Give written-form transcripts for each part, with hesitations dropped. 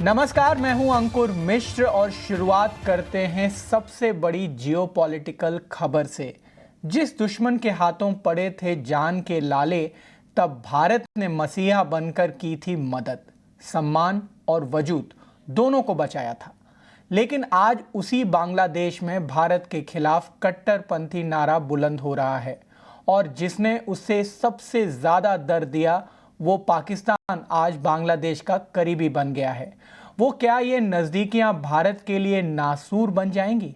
नमस्कार, मैं हूं अंकुर मिश्र और शुरुआत करते हैं सबसे बड़ी जियोपॉलिटिकल खबर से। जिस दुश्मन के हाथों पड़े थे जान के लाले, तब भारत ने मसीहा बनकर की थी मदद, सम्मान और वजूद दोनों को बचाया था। लेकिन आज उसी बांग्लादेश में भारत के खिलाफ कट्टरपंथी नारा बुलंद हो रहा है और जिसने उससे सबसे ज्यादा दर्द दिया वो पाकिस्तान आज बांग्लादेश का करीबी बन गया है। वो क्या ये नजदीकियां भारत के लिए नासूर बन जाएंगी?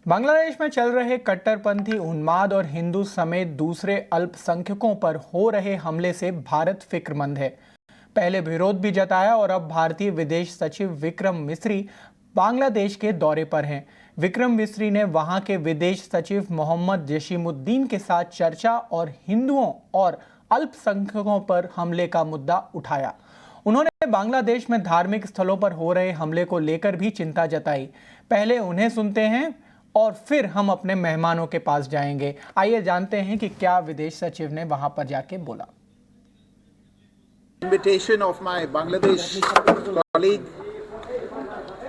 बांग्लादेश में चल रहे कट्टरपंथी उन्माद और हिंदू समेत दूसरे अल्पसंख्यकों पर हो रहे हमले से भारत फिक्रमंद है। पहले विरोध भी जताया और अब भारतीय विदेश सचिव विक्रम मिस्री बांग्लादेश के दौरे पर हैं। विक्रम मिस्री ने वहां के विदेश सचिव मोहम्मद जसीमुद्दीन के साथ चर्चा और हिंदुओं और अल्पसंख्यकों पर हमले का मुद्दा उठाया। उन्होंने बांग्लादेश में धार्मिक स्थलों पर हो रहे हमले को लेकर भी चिंता जताई। पहले उन्हें सुनते हैं और फिर हम अपने मेहमानों के पास जाएंगे। आइए जानते हैं कि क्या विदेश सचिव ने वहां पर जाके बोला। Invitation of my Bangladesh colleague,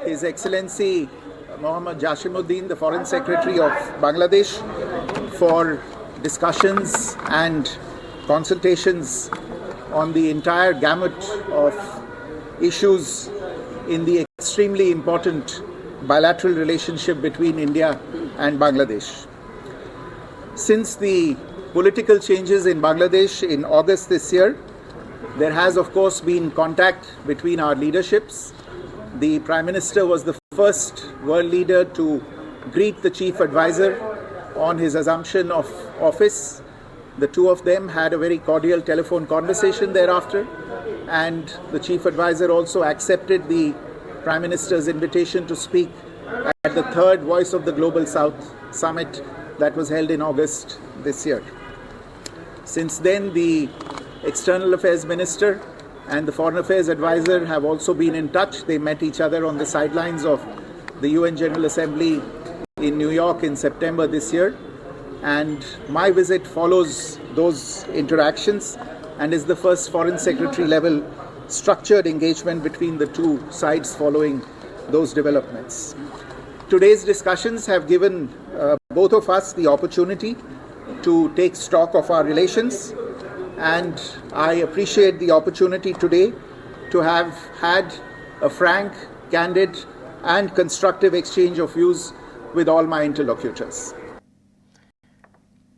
His Excellency Mohammad Jashimuddin, the Foreign Secretary of Bangladesh, for discussions and consultations on the entire gamut of issues in the extremely important bilateral relationship between India and Bangladesh. Since the political changes in Bangladesh in August this year, there has of course been contact between our leaderships. The Prime Minister was the first world leader to greet the Chief Advisor on his assumption of office. The two of them had a very cordial telephone conversation thereafter, and the Chief Advisor also accepted the Prime Minister's invitation to speak at the third Voice of the Global South summit that was held in August this year. Since then, the External Affairs Minister and the Foreign Affairs Advisor have also been in touch. They met each other on the sidelines of the UN General Assembly in New York in September this year. And my visit follows those interactions and is the first Foreign Secretary level structured engagement between the two sides following those developments. Today's discussions have given both of us the opportunity to take stock of our relations, and I appreciate the opportunity today to have had a frank, candid and constructive exchange of views with all my interlocutors.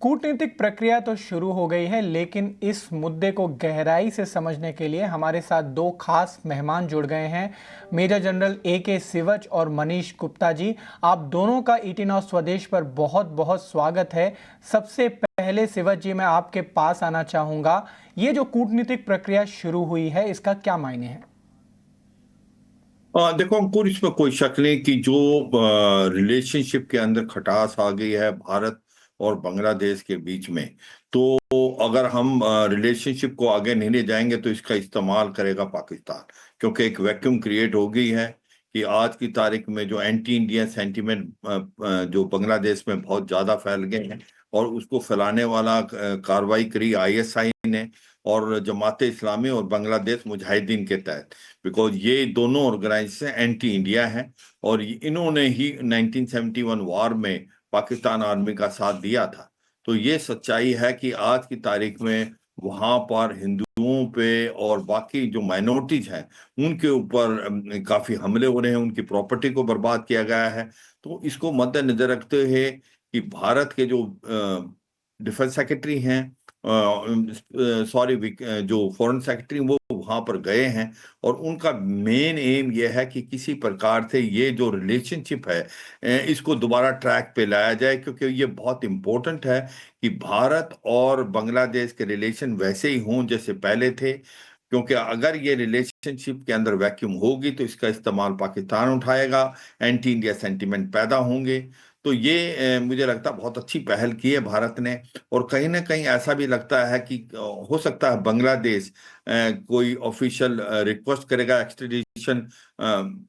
कूटनीतिक प्रक्रिया तो शुरू हो गई है, लेकिन इस मुद्दे को गहराई से समझने के लिए हमारे साथ दो खास मेहमान जुड़ गए हैं। मेजर जनरल AK सिवच और मनीष गुप्ता जी, आप दोनों का ET Now स्वदेश पर बहुत बहुत स्वागत है। सबसे पहले सिवच जी, मैं आपके पास आना चाहूँगा। ये जो कूटनीतिक प्रक्रिया शुरू हुई है, इसका क्या मायने है? देखो अंकुर, इसमें कोई शक नहीं कि जो रिलेशनशिप के अंदर खटास आ गई है भारत और बांग्लादेश के बीच में, तो अगर हम रिलेशनशिप को आगे नहीं ले जाएंगे तो इसका इस्तेमाल करेगा पाकिस्तान, क्योंकि एक वैक्यूम क्रिएट हो गई है कि आज की तारीख में जो एंटी इंडिया सेंटीमेंट जो बांग्लादेश में बहुत ज्यादा फैल गए हैं और उसको फैलाने वाला कार्रवाई करी ISI ने और जमात इस्लामी और बांग्लादेश मुजाहिदीन के तहत, बिकॉज ये दोनों ऑर्गेनाइजेशन एंटी इंडिया हैं और इन्होंने ही 1971 वॉर में पाकिस्तान आर्मी का साथ दिया था। तो ये सच्चाई है कि आज की तारीख में वहां पर हिंदुओं पे और बाकी जो माइनॉरिटीज हैं उनके ऊपर काफी हमले हो रहे हैं, उनकी प्रॉपर्टी को बर्बाद किया गया है। तो इसको मद्देनजर रखते हुए कि भारत के जो डिफेंस सेक्रेटरी हैं सॉरी जो फॉरेन सेक्रेटरी वो वहां पर गए हैं, और उनका मेन एम यह है कि किसी प्रकार से ये जो रिलेशनशिप है इसको दोबारा ट्रैक पे लाया जाए, क्योंकि ये बहुत इंपॉर्टेंट है कि भारत और बांग्लादेश के रिलेशन वैसे ही हों जैसे पहले थे। क्योंकि अगर ये रिलेशनशिप के अंदर वैक्यूम होगी तो इसका इस्तेमाल पाकिस्तान उठाएगा, एंटी इंडिया सेंटीमेंट पैदा होंगे। तो ये मुझे लगता है बहुत अच्छी पहल की है भारत ने। और कहीं ना कहीं ऐसा भी लगता है कि हो सकता है बांग्लादेश कोई ऑफिशियल रिक्वेस्ट करेगा एक्सट्रेडिशन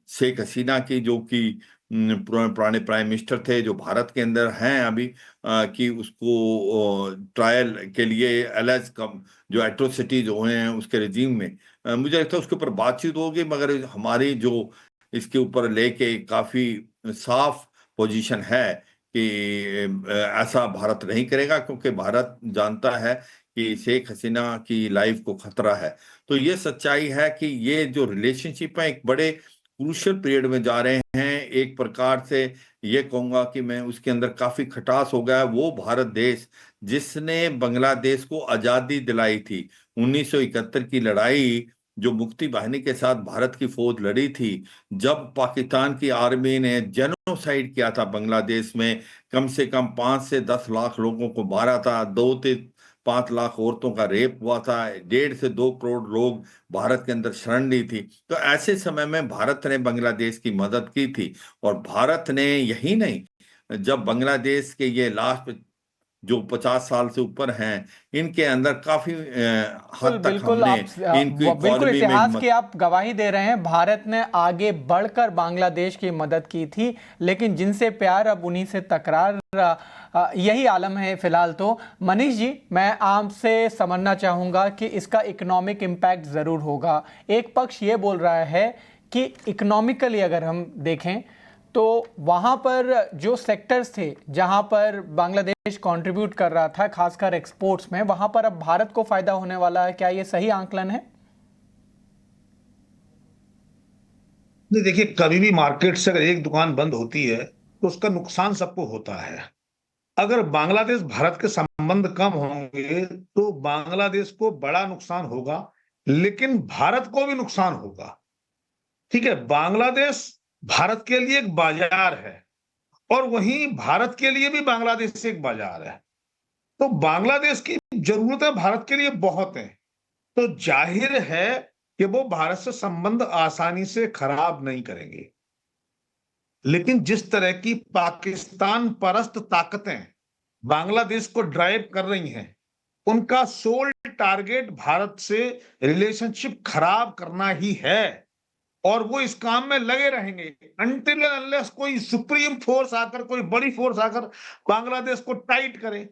शेख हसीना की, जो कि पुराने प्राइम मिनिस्टर थे जो भारत के अंदर हैं अभी, कि उसको ट्रायल के लिए एलएज कम जो एट्रोसिटीज हुए हैं उसके रिजीम में, मुझे लगता है उसके ऊपर बातचीत होगी। मगर हमारी जो इसके ऊपर लेके काफी साफ पोजीशन है कि ऐसा भारत नहीं करेगा, क्योंकि भारत जानता है कि शेख हसीना की लाइफ को खतरा है। तो ये सच्चाई है कि ये जो रिलेशनशिप है एक बड़े क्रूशियल पीरियड में जा रहे हैं। एक प्रकार से ये कहूंगा कि मैं उसके अंदर काफी खटास हो गया है। वो भारत देश जिसने बांग्लादेश को आजादी दिलाई थी, 1971 की लड़ाई जो मुक्ति बाहिनी के साथ भारत की फौज लड़ी थी, जब पाकिस्तान की आर्मी ने जेनोसाइड किया था बांग्लादेश में, कम से कम 5 से 10 लाख लोगों को मारा था, 2 से 5 लाख औरतों का रेप हुआ था, 1.5 से 2 करोड़ लोग भारत के अंदर शरण ली थी। तो ऐसे समय में भारत ने बांग्लादेश की मदद की थी। और भारत ने यही नहीं, जब बांग्लादेश के ये लास्ट जो 50 साल से ऊपर हैं इनके अंदर काफी बिल्कुल हद तक बिल्कुल हमने आप इनकी बिल्कुल इकोनॉमी में इतिहास की आप गवाही दे रहे हैं। भारत ने आगे बढ़कर बांग्लादेश की मदद की थी, लेकिन जिनसे प्यार अब उन्हीं से तकरार, यही आलम है फिलहाल। तो मनीष जी, मैं आपसे समझना चाहूंगा कि इसका इकोनॉमिक इम्पैक्ट जरूर होगा। एक पक्ष ये बोल रहा है कि इकोनॉमिकली अगर हम देखें तो वहाँ पर जो सेक्टर्स थे जहाँ पर बांग्लादेश कंट्रीब्यूट कर रहा था, खासकर एक्सपोर्ट्स में, वहाँ पर अब भारत को फायदा होने वाला है। क्या ये सही आंकलन है? नहीं, देखिए, कभी भी मार्केट से अगर एक दुकान बंद होती है तो उसका नुकसान सबको होता है। अगर बांग्लादेश भारत के संबंध कम होंगे तो बांग्लादेश को बड़ा नुकसान होगा, लेकिन भारत को भी नुकसान होगा। ठीक है, बांग्लादेश भारत के लिए एक बाजार है और वहीं भारत के लिए भी बांग्लादेश एक बाजार है। तो बांग्लादेश की जरूरतें भारत के लिए बहुत हैं। तो जाहिर है कि वो भारत से संबंध आसानी से खराब नहीं करेंगे। लेकिन जिस तरह की पाकिस्तान परस्त ताकतें बांग्लादेश को ड्राइव कर रही हैं, उनका सोल टारगेट भारत से रिलेशनशिप खराब करना ही है और वो इस काम में लगे रहेंगे अनटिल एंड अनलेस कोई सुप्रीम फोर्स आकर, कोई बड़ी फोर्स आकर बांग्लादेश को टाइट करे।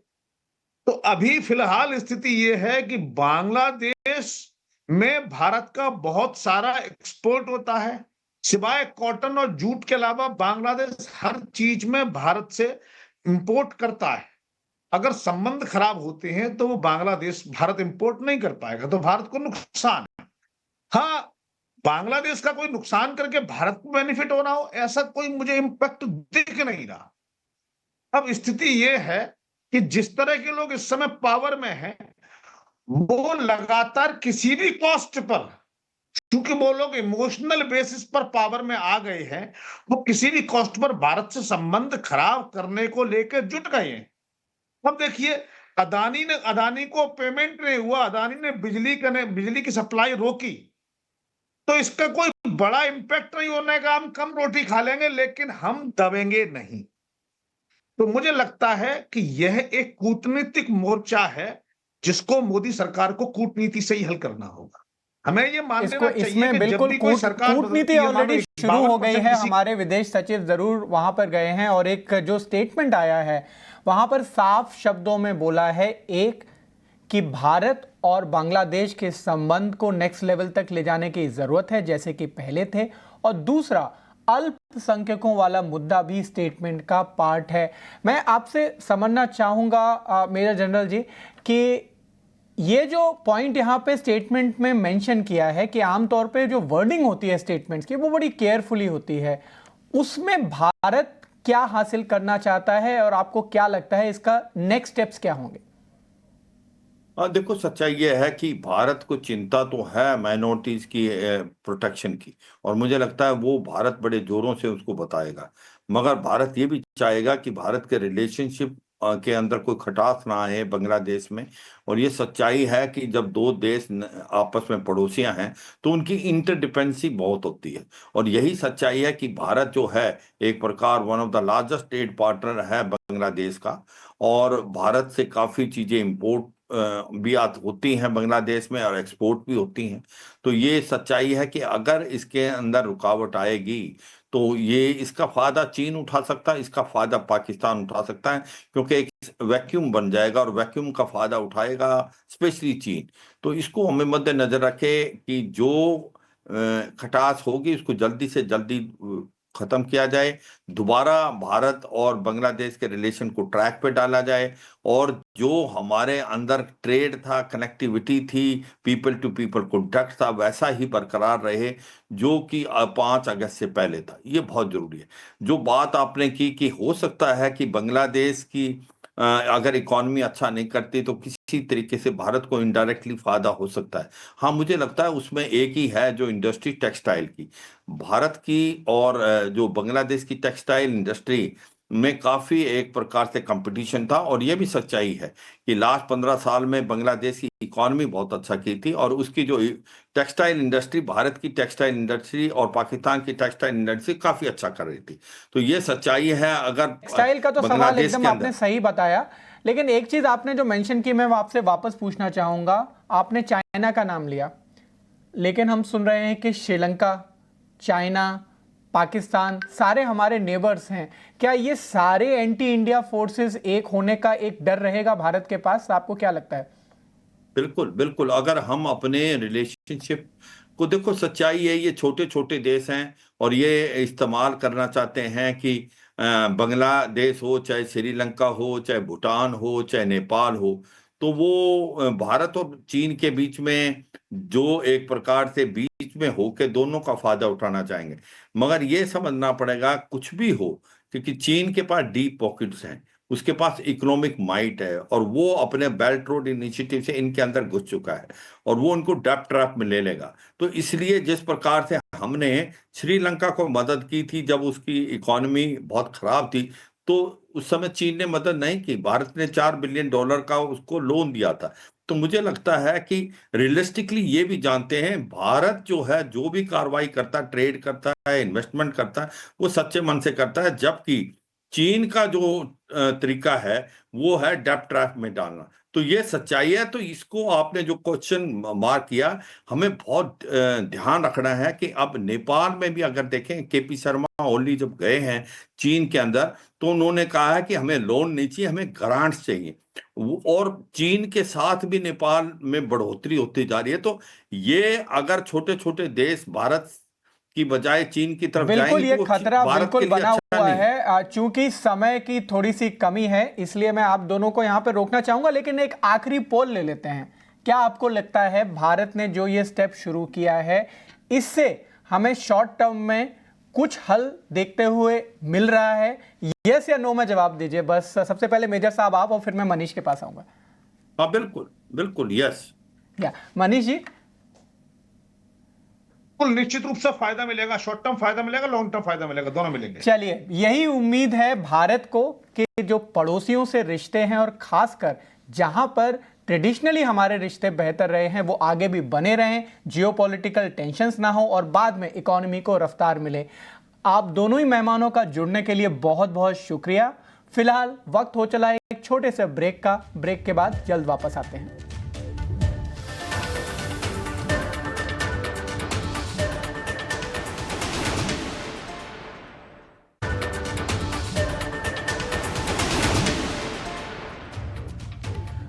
तो अभी फिलहाल स्थिति ये है कि बांग्लादेश में भारत का बहुत सारा एक्सपोर्ट होता है। सिवाय कॉटन और जूट के अलावा बांग्लादेश हर चीज में भारत से इंपोर्ट करता है। अगर संबंध खराब होते हैं तो वो बांग्लादेश भारत इंपोर्ट नहीं कर पाएगा, तो भारत को नुकसान है। हाँ, बांग्लादेश का कोई नुकसान करके भारत को बेनिफिट होना हो, ऐसा कोई मुझे इंपैक्ट दिख नहीं रहा। अब स्थिति ये है कि जिस तरह के लोग इस समय पावर में हैं, वो लगातार किसी भी कॉस्ट पर, क्योंकि वो लोग इमोशनल बेसिस पर पावर में आ गए हैं, वो किसी भी कॉस्ट पर भारत से संबंध खराब करने को लेकर जुट गए हैं। अब देखिए, अदानी को पेमेंट नहीं हुआ, अदानी ने बिजली की सप्लाई रोकी, तो इसका कोई बड़ा इंपैक्ट नहीं होने का। हम कम रोटी खा लेंगे लेकिन हम दबेंगे नहीं। तो मुझे लगता है कि यह एक कूटनीतिक मोर्चा है जिसको मोदी सरकार को कूटनीति से ही हल करना होगा। हमें ये मान लेना चाहिए इसमें कि बिल्कुल जब भी कोई सरकार कूटनीति ऑलरेडी शुरू हो गई है। हमारे विदेश सचिव जरूर वहां पर गए हैं और एक जो स्टेटमेंट आया है वहां पर साफ शब्दों में बोला है, एक कि भारत और बांग्लादेश के संबंध को नेक्स्ट लेवल तक ले जाने की जरूरत है जैसे कि पहले थे, और दूसरा अल्पसंख्यकों वाला मुद्दा भी स्टेटमेंट का पार्ट है। मैं आपसे समझना चाहूंगा मेजर जनरल जी कि ये जो पॉइंट यहाँ पे स्टेटमेंट में मेंशन किया है कि आमतौर पे जो वर्डिंग होती है स्टेटमेंट्स की वो बड़ी केयरफुली होती है, उसमें भारत क्या हासिल करना चाहता है और आपको क्या लगता है इसका नेक्स्ट स्टेप्स क्या होंगे? देखो, सच्चाई ये है कि भारत को चिंता तो है माइनॉरिटीज की प्रोटेक्शन की, और मुझे लगता है वो भारत बड़े जोरों से उसको बताएगा। मगर भारत ये भी चाहेगा कि भारत के रिलेशनशिप के अंदर कोई खटास ना आए बांग्लादेश में। और ये सच्चाई है कि जब दो देश आपस में पड़ोसियां हैं तो उनकी इंटरडिपेंडेंसी बहुत होती है। और यही सच्चाई है कि भारत जो है एक प्रकार one of the largest trade partner है बांग्लादेश का। और भारत से काफी चीजें इंपोर्ट भी होती हैं बांग्लादेश में, और एक्सपोर्ट भी होती हैं। तो ये सच्चाई है कि अगर इसके अंदर रुकावट आएगी तो ये इसका फायदा चीन उठा सकता है, इसका फायदा पाकिस्तान उठा सकता है, क्योंकि एक वैक्यूम बन जाएगा और वैक्यूम का फायदा उठाएगा स्पेशली चीन। तो इसको हमें मद्देनजर रखे कि जो खटास होगी उसको जल्दी से जल्दी खत्म किया जाए, दोबारा भारत और बांग्लादेश के रिलेशन को ट्रैक पे डाला जाए, और जो हमारे अंदर ट्रेड था, कनेक्टिविटी थी, पीपल टू पीपल कॉन्टैक्ट था, वैसा ही बरकरार रहे जो कि 5 अगस्त से पहले था। ये बहुत जरूरी है। जो बात आपने की कि हो सकता है कि बांग्लादेश की अगर इकॉनमी अच्छा नहीं करती तो किसी तरीके से भारत को इनडायरेक्टली फायदा हो सकता है। हाँ, मुझे लगता है उसमें एक ही है जो इंडस्ट्री टेक्सटाइल की, भारत की और जो बांग्लादेश की टेक्सटाइल इंडस्ट्री में काफी एक प्रकार से कंपटीशन था। और यह भी सच्चाई है कि लास्ट 15 साल में बांग्लादेश की इकॉनमी बहुत अच्छा की थी, और उसकी जो टेक्सटाइल इंडस्ट्री, भारत की टेक्सटाइल इंडस्ट्री और पाकिस्तान की टेक्सटाइल इंडस्ट्री काफी अच्छा कर रही थी। तो ये सच्चाई है। अगर टेक्सटाइल का तो सवाल बांग्लादेश एकदम के आपने अंदर सही बताया, लेकिन एक चीज आपने जो मेंशन की मैं आपसे वापस पूछना चाहूंगा। आपने चाइना का नाम लिया, लेकिन हम सुन रहे हैं कि श्रीलंका, चाइना, पाकिस्तान सारे हमारे नेबर्स हैं। क्या ये सारे एंटी इंडिया फोर्सेस एक होने का एक डर रहेगा भारत के पास? आपको क्या लगता है? बिल्कुल बिल्कुल, अगर हम अपने रिलेशनशिप को देखो, सच्चाई है ये छोटे छोटे देश हैं और ये इस्तेमाल करना चाहते हैं कि बांग्लादेश हो, चाहे श्रीलंका हो, चाहे भूटान हो, चाहे नेपाल हो, तो वो भारत और चीन के बीच में जो एक प्रकार से बीच में होके दोनों का फायदा उठाना चाहेंगे। मगर ये समझना पड़ेगा कुछ भी हो, क्योंकि चीन के पास डीप पॉकेट्स हैं, उसके पास इकोनॉमिक माइट है, और वो अपने बेल्ट रोड इनिशिएटिव से इनके अंदर घुस चुका है, और वो उनको डेप्थ ट्रैप में ले लेगा। तो इसलिए जिस प्रकार से हमने श्रीलंका को मदद की थी जब उसकी इकोनॉमी बहुत खराब थी, तो उस समय चीन ने मदद नहीं की, भारत ने $4 बिलियन का उसको लोन दिया था। तो मुझे लगता है कि रियलिस्टिकली ये भी जानते हैं, भारत जो है जो भी कार्रवाई करता है, ट्रेड करता है, इन्वेस्टमेंट करता है, वो सच्चे मन से करता है। जबकि चीन का जो तरीका है वो है डेप्थ ट्रैप में डालना। तो ये सच्चाई है। तो इसको आपने जो क्वेश्चन मार्क किया, हमें बहुत ध्यान रखना है कि अब नेपाल में भी अगर देखें, केपी शर्मा ओली जब गए हैं चीन के अंदर, तो उन्होंने कहा है कि हमें लोन नहीं चाहिए, हमें ग्रांट्स चाहिए। और चीन के साथ भी नेपाल में बढ़ोतरी होती जा रही है। तो ये अगर छोटे छोटे देश भारत की बजाय चीन की तरफ बिल्कुल, जाएंगे ये तो वो खतरा भारत बिल्कुल के लिए बना अच्छा हुआ नहीं है। है। चूंकि समय की थोड़ी सी कमी है, इसलिए मैं आप दोनों को यहां पे रोकना चाहूंगा, लेकिन एक आखिरी पोल ले लेते हैं। क्या आपको लगता है भारत ने जो ये स्टेप शुरू किया है, इससे हमें शॉर्ट टर्म में कुछ हल देखते हुए मिल रहा है? यस या नो में जवाब दीजिए बस। सबसे पहले मेजर साहब आप, और फिर मैं मनीष के पास आऊंगा। हाँ, बिल्कुल बिल्कुल, यस। या मनीष जी? बिल्कुल निश्चित रूप से फायदा मिलेगा, शॉर्ट टर्म फायदा मिलेगा, लॉन्ग टर्म फायदा मिलेगा, दोनों मिलेंगे। चलिए, यही उम्मीद है भारत को कि जो पड़ोसियों से रिश्ते हैं, और खासकर जहां पर ट्रेडिशनली हमारे रिश्ते बेहतर रहे हैं, वो आगे भी बने रहें, जियोपॉलिटिकल टेंशंस ना हो, और बाद में इकोनॉमी को रफ्तार मिले। आप दोनों ही मेहमानों का जुड़ने के लिए बहुत बहुत शुक्रिया। फिलहाल वक्त हो चला है एक छोटे से ब्रेक का। ब्रेक के बाद जल्द वापस आते हैं।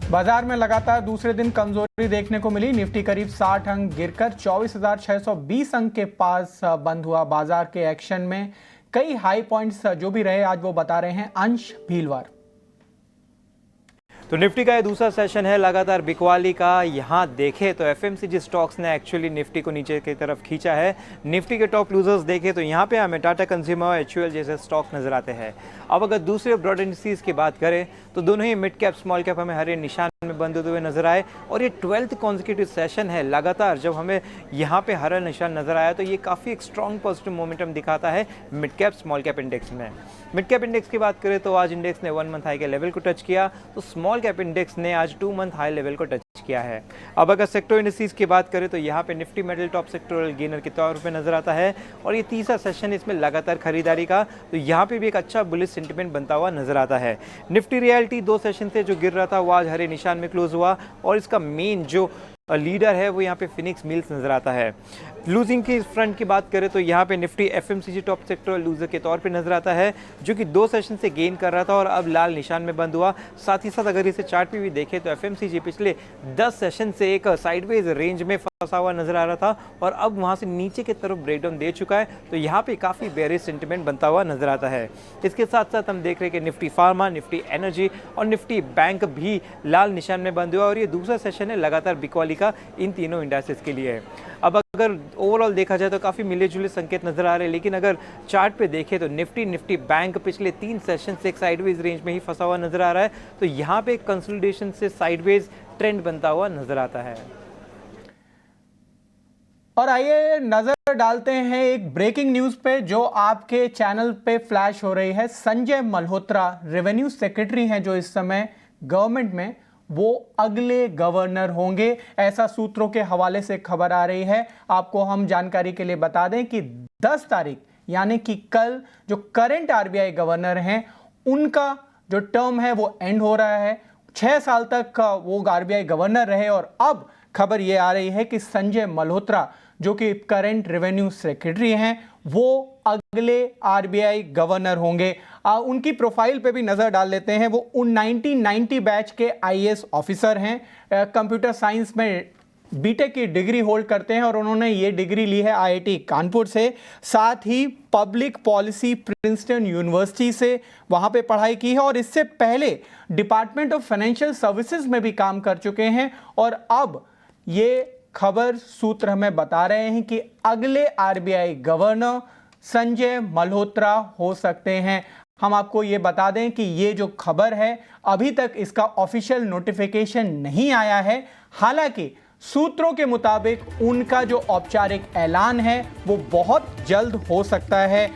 बाजार में लगातार दूसरे दिन कमजोरी देखने को मिली। निफ्टी करीब 60 अंक गिरकर 24,620 अंक के पास बंद हुआ। बाजार के एक्शन में कई हाई पॉइंट्स जो भी रहे, आज वो बता रहे हैं अंश भीलवार। तो निफ्टी का ये दूसरा सेशन है लगातार बिकवाली का। यहाँ देखें तो एफएमसीजी स्टॉक्स ने एक्चुअली निफ्टी को नीचे की तरफ खींचा है। निफ्टी के टॉप लूजर्स देखें तो यहाँ पे हमें टाटा कंज्यूमर और HUL जैसे स्टॉक नजर आते हैं। अब अगर दूसरे ब्रॉड इंडिसेस की बात करें तो दोनों ही मिड कैप स्मॉल कैप हमें हरे निशान में बंद होते हुए नजर आए और ये 12th कॉन्जिक्यूटिव सेशन है लगातार जब हमें यहाँ पे हरा निशान नजर आया तो ये काफ़ी एक स्ट्रॉन्ग पॉजिटिव मोमेंटम दिखाता है mid cap small cap index में। मिड कैप इंडेक्स की बात करें तो आज इंडेक्स ने 1 मंथ हाई के लेवल को टच किया, तो स्मॉल कैप इंडेक्स ने आज 2 मंथ हाई लेवल को टच किया है। अब अगर सेक्टर इंडिसेस की बात करें तो यहाँ पे Nifty metal top sectoral gainer के तौर पे नजर आता है और ये तीसरा सेशन इसमें लगातार खरीदारी का, तो यहाँ पे भी एक अच्छा बुलिश सेंटिमेंट बनता हुआ नजर आता है। निफ्टी रियल्टी 2 सेशन से जो गिर रहा था वो आज हरे निशान में क्लोज हुआ और इसका मेन जो लीडर है वो यहाँ पे फिनिक्स मिल्स नजर आता है। लूजिंग की फ्रंट की बात करें तो यहाँ पे Nifty FMCG top sector loser के तौर पे नजर आता है जो कि 2 सेशन से गेन कर रहा था और अब लाल निशान में बंद हुआ। साथ ही साथ अगर इसे चार्ट पे भी देखें तो एफएमसीजी पिछले 10 सेशन से एक साइडवेज रेंज में फंसा हुआ नजर आ रहा था और अब वहाँ से नीचे की तरफ ब्रेकडाउन दे चुका है, तो यहाँ पे काफ़ी बेयरिश सेंटिमेंट बनता हुआ नजर आता है। इसके साथ साथ हम देख रहे हैं कि निफ्टी फार्मा, निफ्टी एनर्जी और निफ्टी बैंक भी लाल निशान में बंद हुआ और ये दूसरा सेशन है लगातार बिकवाली का इन तीनों इंडाइसेस के लिए। अब अगर ओवरऑल देखा जाए तो काफ़ी मिले जुले संकेत नजर आ रहे हैं, लेकिन अगर चार्ट पे देखें तो निफ्टी बैंक पिछले 3 सेशन से एक साइडवेज रेंज में ही फंसा हुआ नजर आ रहा है, तो यहाँ पे कंसोलिडेशन से साइडवेज ट्रेंड बनता हुआ नजर आता है। और आइए नजर डालते हैं एक ब्रेकिंग न्यूज पे जो आपके चैनल पे फ्लैश हो रही है। संजय मल्होत्रा रेवेन्यू सेक्रेटरी हैं जो इस समय गवर्नमेंट में, वो अगले गवर्नर होंगे, ऐसा सूत्रों के हवाले से खबर आ रही है। आपको हम जानकारी के लिए बता दें कि 10 तारीख यानी कि कल जो करंट आरबीआई गवर्नर हैं उनका जो टर्म है वो एंड हो रहा है। 6 साल तक वो आरबीआई गवर्नर रहे और अब खबर ये आ रही है कि संजय मल्होत्रा जो कि करंट रेवेन्यू सेक्रेटरी हैं वो अगले आरबीआई गवर्नर होंगे। उनकी प्रोफाइल पे भी नज़र डाल लेते हैं। वो 1990 बैच के आईएएस ऑफिसर हैं, कंप्यूटर साइंस में बीटेक की डिग्री होल्ड करते हैं और उन्होंने ये डिग्री ली है आईआईटी कानपुर से, साथ ही पब्लिक पॉलिसी प्रिंसटन यूनिवर्सिटी से वहाँ पे पढ़ाई की है और इससे पहले डिपार्टमेंट ऑफ फाइनेंशियल सर्विसेज में भी काम कर चुके हैं। और अब ये खबर सूत्र हमें बता रहे हैं कि अगले आरबीआई गवर्नर संजय मल्होत्रा हो सकते हैं। हम आपको ये बता दें कि ये जो खबर है अभी तक इसका ऑफिशियल नोटिफिकेशन नहीं आया है, हालांकि सूत्रों के मुताबिक उनका जो औपचारिक ऐलान है वो बहुत जल्द हो सकता है।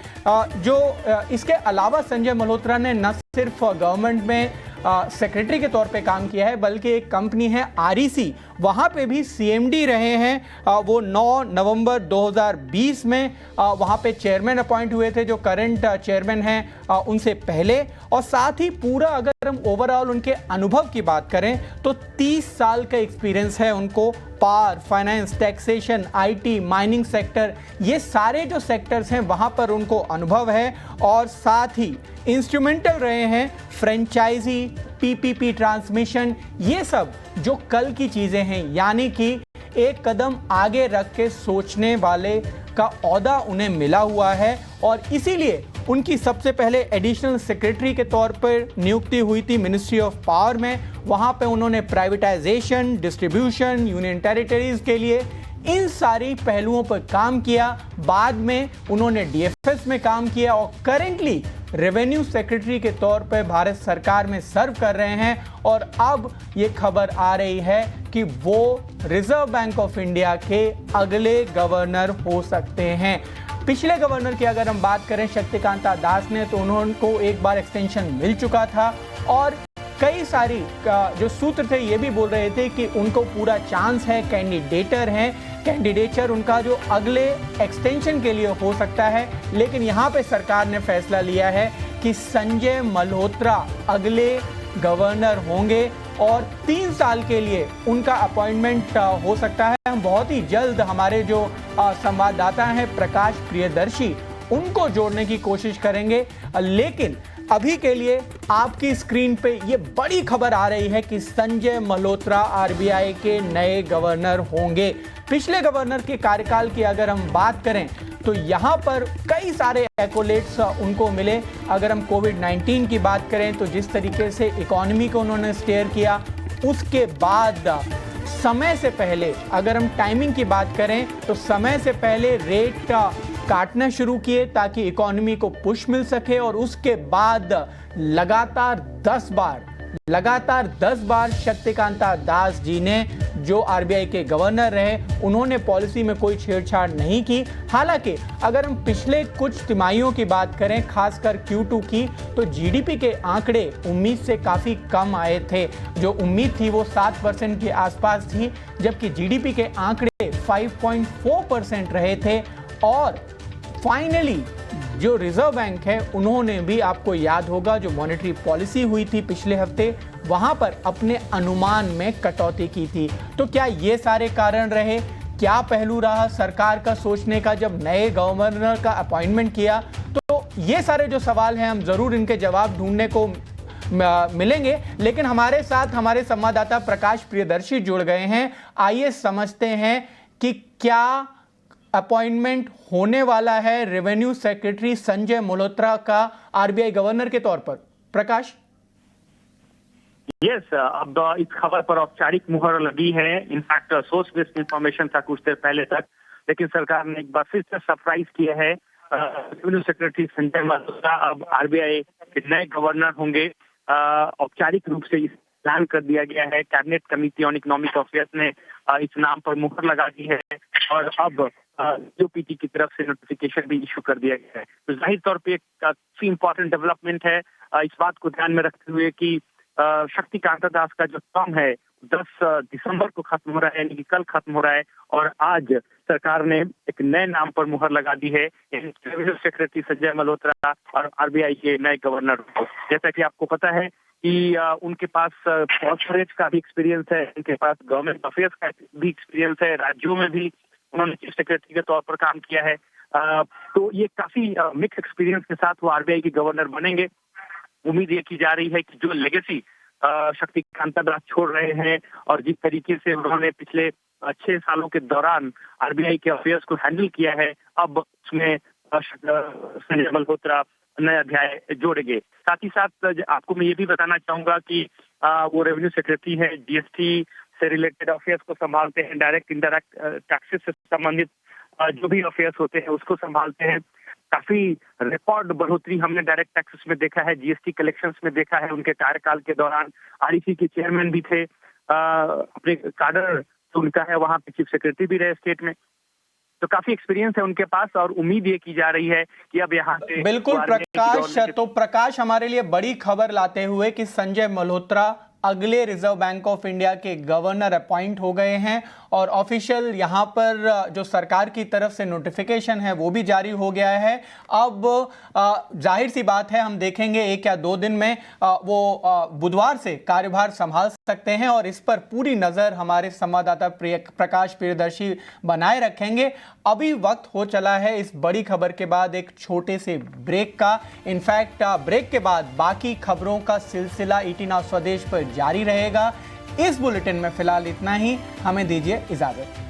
इसके अलावा संजय मल्होत्रा ने न सिर्फ गवर्नमेंट में सेक्रेटरी के तौर पे काम किया है बल्कि एक कंपनी है REC, वहाँ पे भी CMD रहे हैं। वो 9 नवंबर 2020 में वहाँ पे चेयरमैन अपॉइंट हुए थे जो करंट चेयरमैन हैं उनसे पहले। और साथ ही पूरा अगर हम ओवरऑल उनके अनुभव की बात करें तो 30 साल का एक्सपीरियंस है उनको। Power, finance, taxation, IT, mining sector, ये सारे जो सेक्टर्स हैं वहाँ पर उनको अनुभव है। और साथ ही इंस्ट्रूमेंटल रहे हैं फ्रेंचाइजी, PPP ट्रांसमिशन, ये सब जो कल की चीज़ें हैं, यानी कि एक कदम आगे रख के सोचने वाले का ओहदा उन्हें मिला हुआ है और इसीलिए उनकी सबसे पहले एडिशनल सेक्रेटरी के तौर पर नियुक्ति हुई थी मिनिस्ट्री ऑफ पावर में। वहाँ पे उन्होंने प्राइवेटाइजेशन, डिस्ट्रीब्यूशन, यूनियन टेरिटरीज के लिए इन सारी पहलुओं पर काम किया। बाद में उन्होंने DFS में काम किया और करेंटली रेवेन्यू सेक्रेटरी के तौर पर भारत सरकार में सर्व कर रहे हैं। और अब ये खबर आ रही है कि वो रिजर्व बैंक ऑफ इंडिया के अगले गवर्नर हो सकते हैं। पिछले गवर्नर की अगर हम बात करें शक्तिकांता दास ने, तो उनको एक बार एक्सटेंशन मिल चुका था और कई सारी जो सूत्र थे ये भी बोल रहे थे कि उनको पूरा चांस है, कैंडिडेचर उनका जो अगले एक्सटेंशन के लिए हो सकता है। लेकिन यहाँ पे सरकार ने फैसला लिया है कि संजय मल्होत्रा अगले गवर्नर होंगे और 3 साल के लिए उनका अपॉइंटमेंट हो सकता है। हम बहुत ही जल्द हमारे जो संवाददाता हैं प्रकाश प्रियदर्शी, उनको जोड़ने की कोशिश करेंगे। लेकिन अभी के लिए आपकी स्क्रीन पे ये बड़ी खबर आ रही है कि संजय मल्होत्रा आरबीआई के नए गवर्नर होंगे। पिछले गवर्नर के कार्यकाल की अगर हम बात करें तो यहाँ पर कई सारे एक्कोलेट्स उनको मिले। अगर हम कोविड-19 की बात करें तो जिस तरीके से इकोनॉमी को उन्होंने स्टीयर किया, उसके बाद समय से पहले अगर हम टाइमिंग की बात करें तो समय से पहले रेट काटना शुरू किए ताकि इकोनॉमी को पुश मिल सके, और उसके बाद लगातार 10 बार शक्तिकांता दास जी ने, जो आरबीआई के गवर्नर रहे, उन्होंने पॉलिसी में कोई छेड़छाड़ नहीं की। हालांकि अगर हम पिछले कुछ तिमाहियों की बात करें, खासकर Q2 की, तो जीडीपी के आंकड़े उम्मीद से काफ़ी कम आए थे। जो उम्मीद थी वो 7% के आसपास थी, जबकि जीडीपी के आंकड़े 5.4% रहे थे। और फाइनली जो रिजर्व बैंक है, उन्होंने भी, आपको याद होगा, जो मॉनेटरी पॉलिसी हुई थी पिछले हफ्ते, वहां पर अपने अनुमान में कटौती की थी। तो क्या ये सारे कारण रहे? क्या पहलू रहा सरकार का सोचने का जब नए गवर्नर का अपॉइंटमेंट किया? तो ये सारे जो सवाल हैं, हम जरूर इनके जवाब ढूंढने को मिलेंगे। लेकिन हमारे साथ हमारे संवाददाता प्रकाश प्रियदर्शी जुड़ गए हैं। आइए समझते हैं कि क्या अपॉइंटमेंट होने वाला है रेवेन्यू सेक्रेटरी संजय मल्होत्रा का आरबीआई गवर्नर के तौर पर। प्रकाश। यस, अब इस खबर पर औपचारिक मुहर लगी है। इनफैक्ट सोर्स बेस्ड इंफॉर्मेशन था कुछ देर पहले तक, लेकिन सरकार ने एक बार फिर से सरप्राइज किया है। रेवेन्यू सेक्रेटरी संजय मल्होत्रा अब आरबीआई के नए गवर्नर होंगे। औपचारिक रूप से ऐलान कर दिया गया है। Cabinet committee on economic affairs ने इस नाम पर मुहर लगा दी है, और अब यूपीटी की तरफ से नोटिफिकेशन भी इशू कर दिया गया है। तो जाहिर तौर पे एक काफी इंपॉर्टेंट डेवलपमेंट है। इस बात को ध्यान में रखते हुए कि शक्तिकांता दास का जो टर्म है 10 दिसंबर को खत्म हो रहा है, यानी कि कल खत्म हो रहा है, और आज सरकार ने एक नए नाम पर मुहर लगा दी है, रेवेन्यू सेक्रेटरी संजय मल्होत्रा और आरबीआई के नए गवर्नर को। जैसा कि आपको पता है कि उनके पास कॉर्पोरेट का भी एक्सपीरियंस है, उनके पास गवर्नमेंट अफेयर्स का भी एक्सपीरियंस है, राज्यों में भी उन्होंने चीफ सेक्रेटरी के तौर पर काम किया है। तो ये काफी मिक्स एक्सपीरियंस के साथ वो आरबीआई के गवर्नर बनेंगे। उम्मीद ये की जा रही है कि जो लेगेसी शक्तिकांता दास छोड़ रहे हैं, और जिस तरीके से उन्होंने पिछले 6 सालों के दौरान आरबीआई के अफेयर्स को हैंडल किया है, अब उसमें संजय मल्होत्रा नए अध्याय जोड़ेंगे। साथ ही साथ आपको मैं ये भी बताना चाहूंगा कि वो रेवेन्यू सेक्रेटरी है, जीएसटी से रिलेटेड अफेयर्स को संभालते हैं, डायरेक्ट इंडायरेक्ट टैक्सेस से संबंधित जो भी अफेयर्स होते हैं उसको संभालते हैं। काफी रिकॉर्ड बढ़ोतरी हमने डायरेक्ट टैक्सेस में देखा है, जीएसटी कलेक्शंस में देखा है। उनके कार्यकाल के दौरान आरईसी के चेयरमैन भी थे, अपने काडर उनका है, वहां पे चीफ सेक्रेटरी भी रहे स्टेट में। तो काफी एक्सपीरियंस है उनके पास, और उम्मीद ये की जा रही है कि अब यहाँ से बिल्कुल प्रकाश। तो प्रकाश, हमारे लिए बड़ी खबर लाते हुए कि संजय मल्होत्रा अगले रिजर्व बैंक ऑफ इंडिया के गवर्नर अपॉइंट हो गए हैं, और ऑफिशियल यहाँ पर जो सरकार की तरफ से नोटिफिकेशन है वो भी जारी हो गया है। अब जाहिर सी बात है, हम देखेंगे 1 या 2 दिन में वो बुधवार से कार्यभार संभाल सकते हैं, और इस पर पूरी नज़र हमारे संवाददाता प्रकाश प्रियदर्शी बनाए रखेंगे। अभी वक्त हो चला है इस बड़ी खबर के बाद एक छोटे से ब्रेक का। इनफैक्ट ब्रेक के बाद बाकी खबरों का सिलसिला ईटी नाउ स्वदेश पर जारी रहेगा। इस बुलेटिन में फिलहाल इतना ही, हमें दीजिए इजाजत।